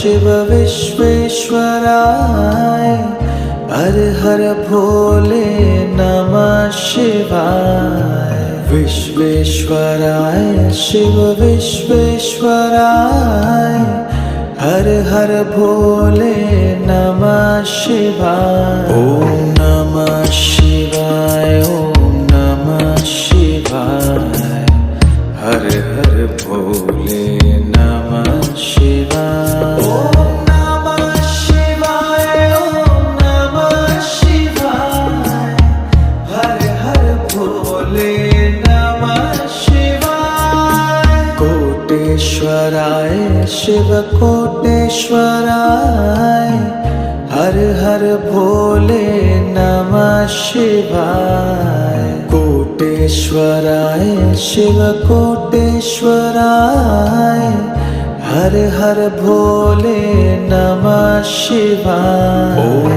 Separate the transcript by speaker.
Speaker 1: शिव विश्वेश्वराय हर हर भोले नमः शिवाय। विश्वेश्वराय शिव विश्वेश्वराय हर हर भोले नमः शिवाय। ओम नमः शिवाय ओम नमः शिवाय हर हर भोले नमः शिवाय। ओम नमः शिवाय ओम नमः शिवाय हर हर भोले नमः शिवाय। कोटेश्वराय शिव कोटेश्वराय हर हर भोले नमः शिवाय। कोटेश्वराय शिव कोटेश्वराय हर हर भोले नमः शिवाय। ओम